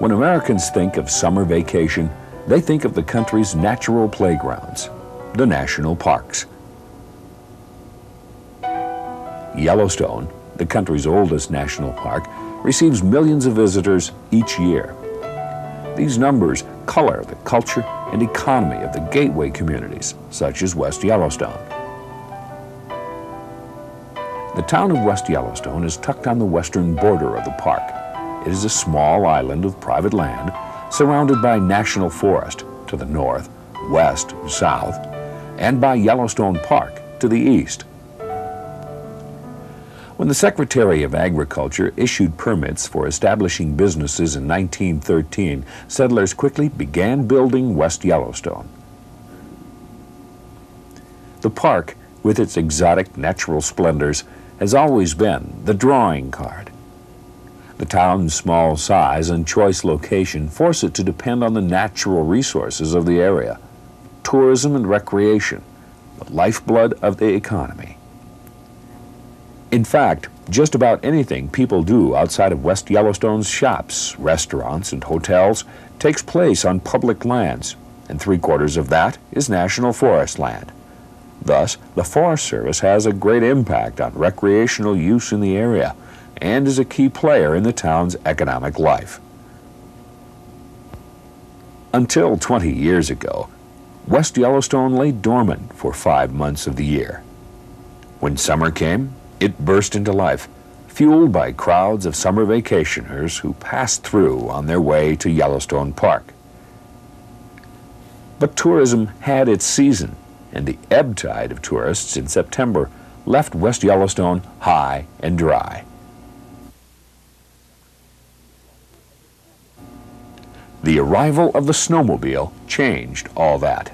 When Americans think of summer vacation, they think of the country's natural playgrounds, the national parks. Yellowstone, the country's oldest national park, receives millions of visitors each year. These numbers color the culture and economy of the gateway communities, such as West Yellowstone. The town of West Yellowstone is tucked on the western border of the park. It is a small island of private land surrounded by national forest to the north, west, and south, and by Yellowstone Park to the east. When the Secretary of Agriculture issued permits for establishing businesses in 1913, settlers quickly began building West Yellowstone. The park, with its exotic natural splendors, has always been the drawing card. The town's small size and choice location force it to depend on the natural resources of the area, tourism and recreation, the lifeblood of the economy. In fact, just about anything people do outside of West Yellowstone's shops, restaurants, and hotels takes place on public lands, and 3/4 of that is national forest land. Thus, the Forest Service has a great impact on recreational use in the area and is a key player in the town's economic life. Until 20 years ago, West Yellowstone lay dormant for 5 months of the year. When summer came, it burst into life, fueled by crowds of summer vacationers who passed through on their way to Yellowstone Park. But tourism had its season, and the ebb tide of tourists in September left West Yellowstone high and dry. The arrival of the snowmobile changed all that.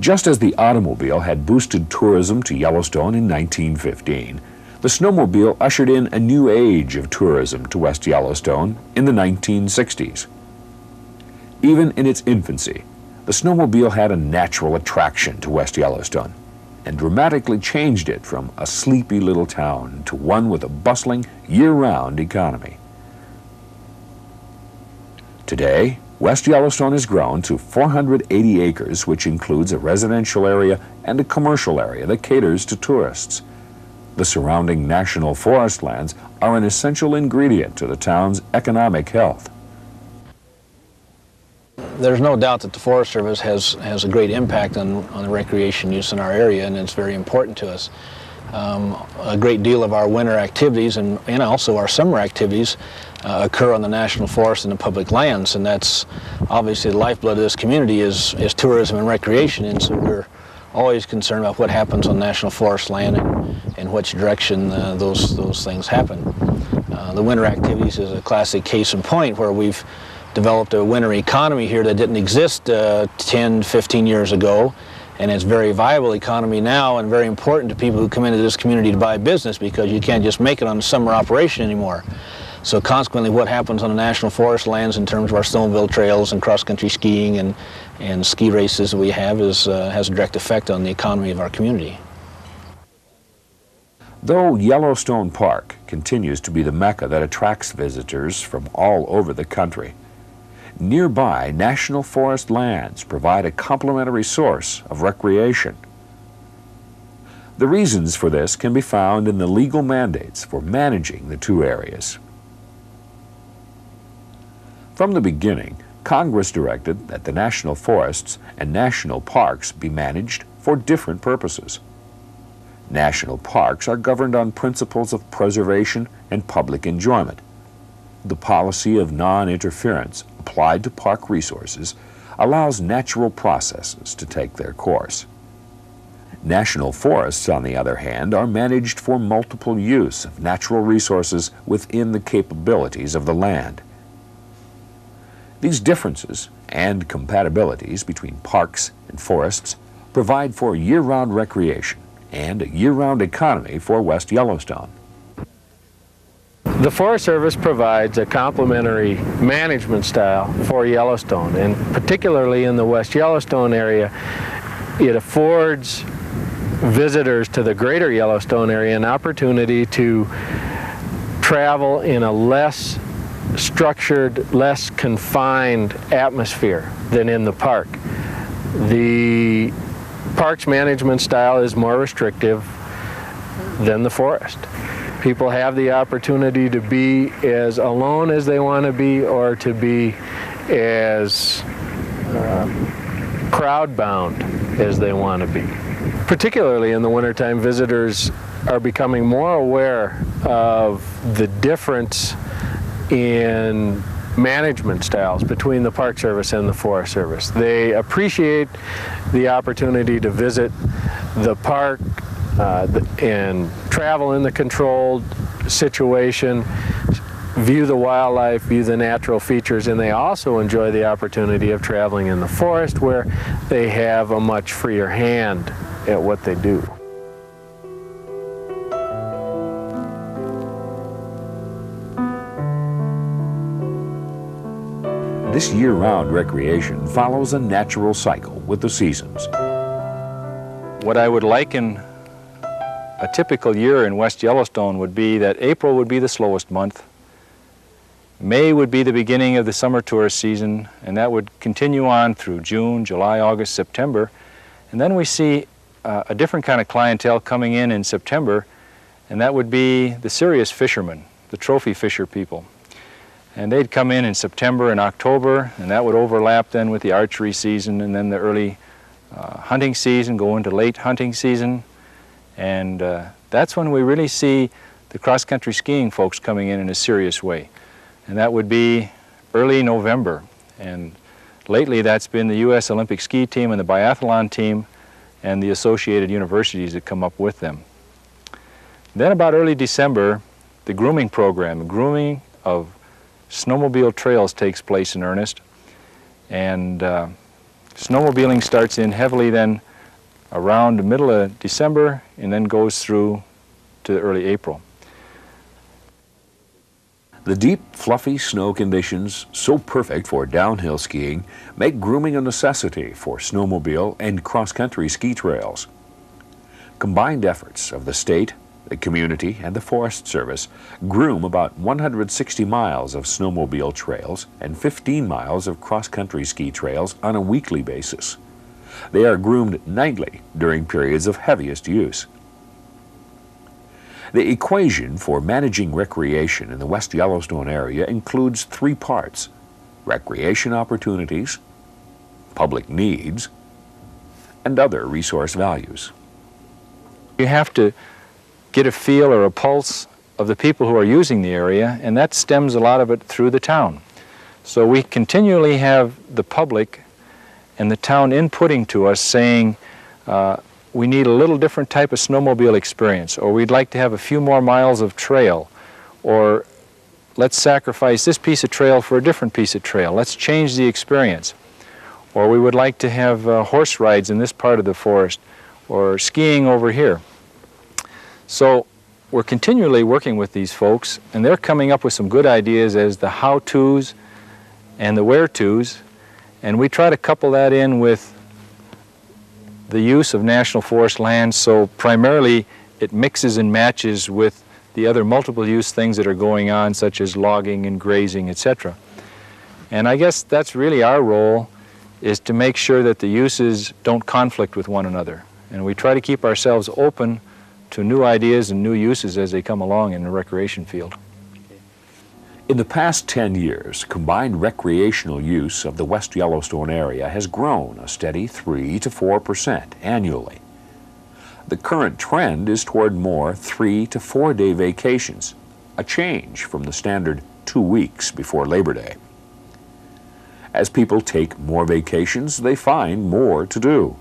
Just as the automobile had boosted tourism to Yellowstone in 1915, the snowmobile ushered in a new age of tourism to West Yellowstone in the 1960s. Even in its infancy, the snowmobile had a natural attraction to West Yellowstone and dramatically changed it from a sleepy little town to one with a bustling, year-round economy. Today, West Yellowstone has grown to 480 acres, which includes a residential area and a commercial area that caters to tourists. The surrounding national forest lands are an essential ingredient to the town's economic health. There's no doubt that the Forest Service has a great impact on the recreation use in our area, and it's very important to us. A great deal of our winter activities and also our summer activities occur on the national forest and the public lands, and that's obviously the lifeblood of this community is tourism and recreation, and so we're always concerned about what happens on national forest land and which direction those things happen. The winter activities is a classic case in point where we've developed a winter economy here that didn't exist 10, 15 years ago, and it's a very viable economy now and very important to people who come into this community to buy business because you can't just make it on a summer operation anymore. So consequently, what happens on the national forest lands in terms of our snowmobile trails and cross-country skiing and ski races that we have has a direct effect on the economy of our community. Though Yellowstone Park continues to be the mecca that attracts visitors from all over the country, nearby national forest lands provide a complementary source of recreation. The reasons for this can be found in the legal mandates for managing the two areas. From the beginning, Congress directed that the national forests and national parks be managed for different purposes. National parks are governed on principles of preservation and public enjoyment. The policy of non-interference applied to park resources allows natural processes to take their course. National forests, on the other hand, are managed for multiple use of natural resources within the capabilities of the land. These differences and compatibilities between parks and forests provide for year-round recreation and a year-round economy for West Yellowstone. The Forest Service provides a complementary management style for Yellowstone, and particularly in the West Yellowstone area, it affords visitors to the greater Yellowstone area an opportunity to travel in a less structured, less confined atmosphere than in the park. The park's management style is more restrictive than the forest. People have the opportunity to be as alone as they want to be, or to be as crowd-bound as they want to be. Particularly in the wintertime, visitors are becoming more aware of the difference in management styles between the Park Service and the Forest Service. They appreciate the opportunity to visit the park and travel in the controlled situation, view the wildlife, view the natural features, and they also enjoy the opportunity of traveling in the forest, where they have a much freer hand at what they do. This year-round recreation follows a natural cycle with the seasons. What I would liken a typical year in West Yellowstone would be that April would be the slowest month. May would be the beginning of the summer tourist season, and that would continue on through June, July, August, September. And then we see a different kind of clientele coming in September, and that would be the serious fishermen, the trophy fisher people. And they'd come in September and October, and that would overlap then with the archery season, and then the early hunting season, go into late hunting season. And that's when we really see the cross-country skiing folks coming in a serious way. And that would be early November. And lately that's been the U.S. Olympic ski team and the biathlon team and the associated universities that come up with them. Then about early December, the grooming program, grooming of snowmobile trails takes place in earnest. And snowmobiling starts in heavily then around the middle of December and then goes through to early April. The deep, fluffy snow conditions, so perfect for downhill skiing, make grooming a necessity for snowmobile and cross-country ski trails. Combined efforts of the state, the community, and the Forest Service groom about 160 miles of snowmobile trails and 15 miles of cross-country ski trails on a weekly basis. They are groomed nightly during periods of heaviest use. The equation for managing recreation in the West Yellowstone area includes three parts: recreation opportunities, public needs, and other resource values. You have to get a feel or a pulse of the people who are using the area, and that stems a lot of it through the town. So we continually have the public and the town inputting to us saying, we need a little different type of snowmobile experience, or we'd like to have a few more miles of trail, or let's sacrifice this piece of trail for a different piece of trail. Let's change the experience. Or we would like to have horse rides in this part of the forest, or skiing over here. So we're continually working with these folks, and they're coming up with some good ideas as the how-tos and the where-tos, and we try to couple that in with the use of national forest land, so primarily it mixes and matches with the other multiple use things that are going on, such as logging and grazing, etc. And I guess that's really our role, is to make sure that the uses don't conflict with one another. And we try to keep ourselves open to new ideas and new uses as they come along in the recreation field. In the past 10 years, combined recreational use of the West Yellowstone area has grown a steady 3 to 4% annually. The current trend is toward more 3 to 4 day vacations, a change from the standard 2 weeks before Labor Day. As people take more vacations, they find more to do.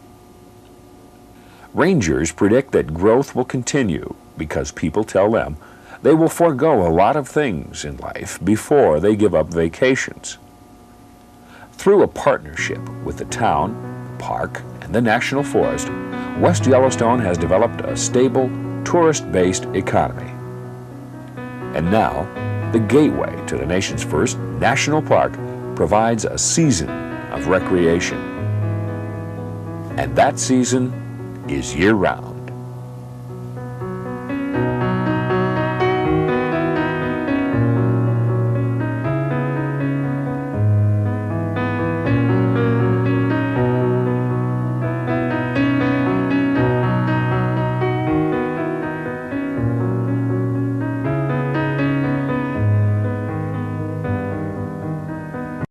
Rangers predict that growth will continue because people tell them they will forego a lot of things in life before they give up vacations. Through a partnership with the town, park, and the National Forest, West Yellowstone has developed a stable, tourist-based economy. And now, the gateway to the nation's first national park provides a season of recreation. And that season is year-round.